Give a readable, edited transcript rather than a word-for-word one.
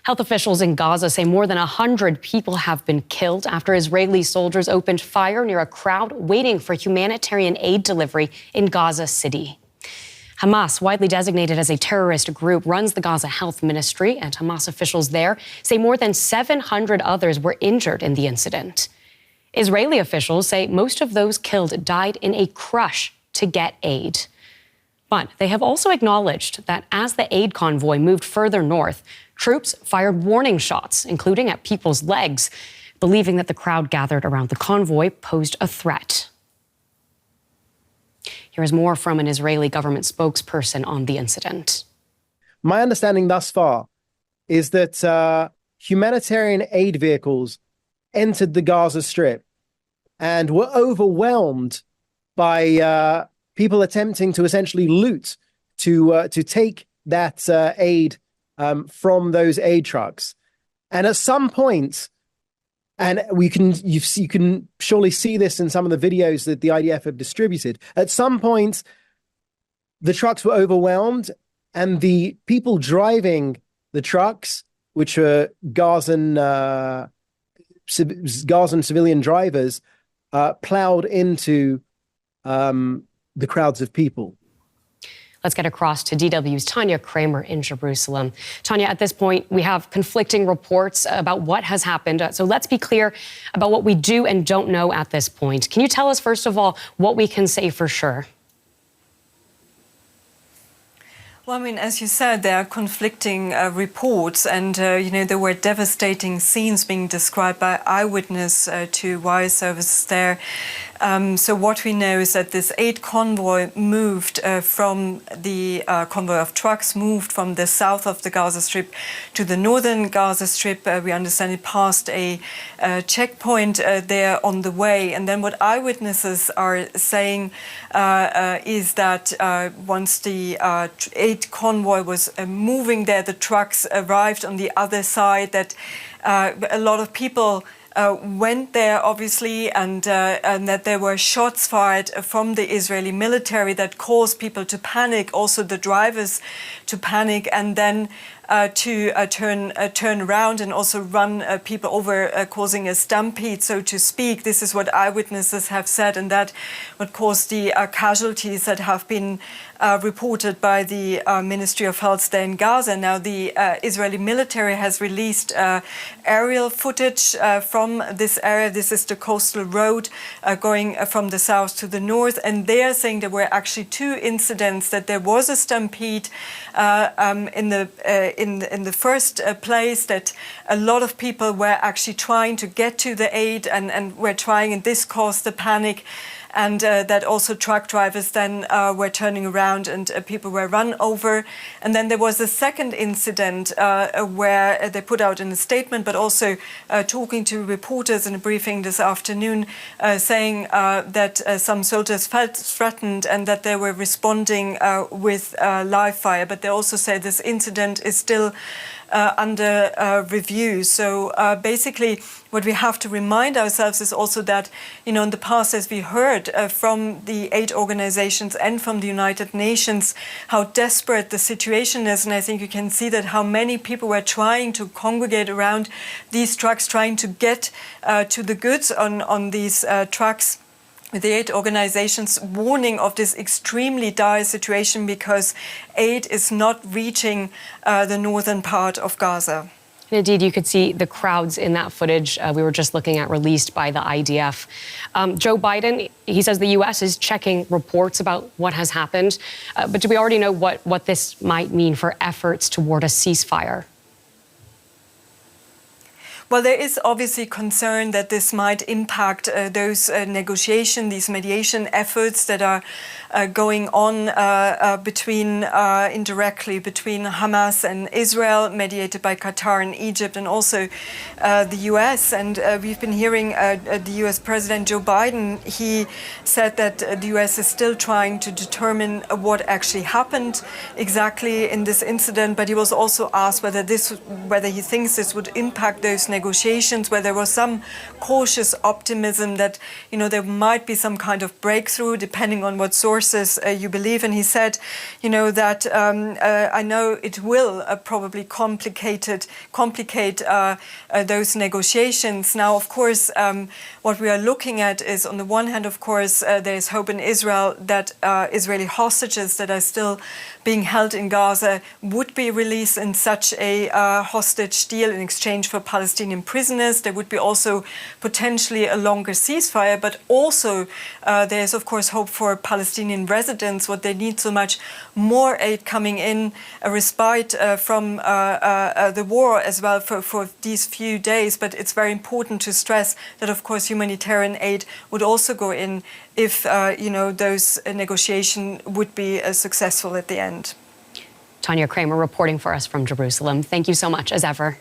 Health officials in Gaza say more than 100 people have been killed after Israeli soldiers opened fire near a crowd waiting for humanitarian aid delivery in Gaza City. Hamas, widely designated as a terrorist group, runs the Gaza Health Ministry, and Hamas officials there say more than 700 others were injured in the incident. Israeli officials say most of those killed died in a crush to get aid. But they have also acknowledged that as the aid convoy moved further north, troops fired warning shots, including at people's legs, believing that the crowd gathered around the convoy posed a threat. Here is more from an Israeli government spokesperson on the incident. My understanding thus far is that humanitarian aid vehicles entered the Gaza Strip and were overwhelmed by people attempting to essentially loot, to take that aid from those aid trucks. And at some point, and you can surely see this in some of the videos that the IDF have distributed, at some point, the trucks were overwhelmed and the people driving the trucks, which are Gazan civilian drivers, plowed into the crowds of people. Let's get across to DW's Tania Krämer in Jerusalem. Tania, at this point, we have conflicting reports about what has happened. So let's be clear about what we do and don't know at this point. Can you tell us, first of all, what we can say for sure? Well, I mean, as you said, there are conflicting reports, and, there were devastating scenes being described by Eyewitness to wire services there. So what we know is that this aid convoy moved from the convoy of trucks, moved from the south of the Gaza Strip to the northern Gaza Strip. We understand it passed a checkpoint there on the way. And then what eyewitnesses are saying is that once the aid convoy was moving there, the trucks arrived on the other side, that a lot of people went there, obviously, and that there were shots fired from the Israeli military that caused people to panic, also the drivers to panic, and then to turn around and also run people over, causing a stampede, so to speak. This is what eyewitnesses have said, and that what caused the casualties that have been reported by the Ministry of Health there in Gaza. Now, the Israeli military has released aerial footage from this area. This is the coastal road going from the south to the north, and they are saying there were actually two incidents, that there was a stampede in the first place, that a lot of people were actually trying to get to the aid and were trying, and this caused the panic. And that also truck drivers then were turning around and people were run over. And then there was a second incident where they put out in a statement, but also talking to reporters in a briefing this afternoon, saying that some soldiers felt threatened and that they were responding with live fire. But they also say this incident is still under review. So basically, what we have to remind ourselves is also that, in the past, as we heard from the aid organizations and from the United Nations, how desperate the situation is. And I think you can see that how many people were trying to congregate around these trucks, trying to get to the goods on these trucks, with the aid organizations warning of this extremely dire situation because aid is not reaching the northern part of Gaza. Indeed, you could see the crowds in that footage we were just looking at, released by the IDF. Joe Biden, he says the U.S. is checking reports about what has happened. But do we already know what this might mean for efforts toward a ceasefire? Well, there is obviously concern that this might impact those negotiations, these mediation efforts that are going on indirectly between Hamas and Israel, mediated by Qatar and Egypt, and also the U.S. And we've been hearing the U.S. President Joe Biden. He said that the U.S. is still trying to determine what actually happened exactly in this incident. But he was also asked whether he thinks this would impact those negotiations negotiations, where there was some cautious optimism that, you know, there might be some kind of breakthrough, depending on what sources you believe. And he said, you know, that I know it will probably complicate those negotiations. Now, of course, what we are looking at is, on the one hand, of course, there is hope in Israel that Israeli hostages that are still being held in Gaza would be released in such a hostage deal in exchange for Palestinian prisoners. There would be also potentially a longer ceasefire, but also there's, of course, hope for Palestinian residents, what they need so much, more aid coming in, a respite from the war as well for these few days. But it's very important to stress that, of course, humanitarian aid would also go in if, you know, those negotiations would be successful at the end. Tania Krämer reporting for us from Jerusalem. Thank you so much, as ever.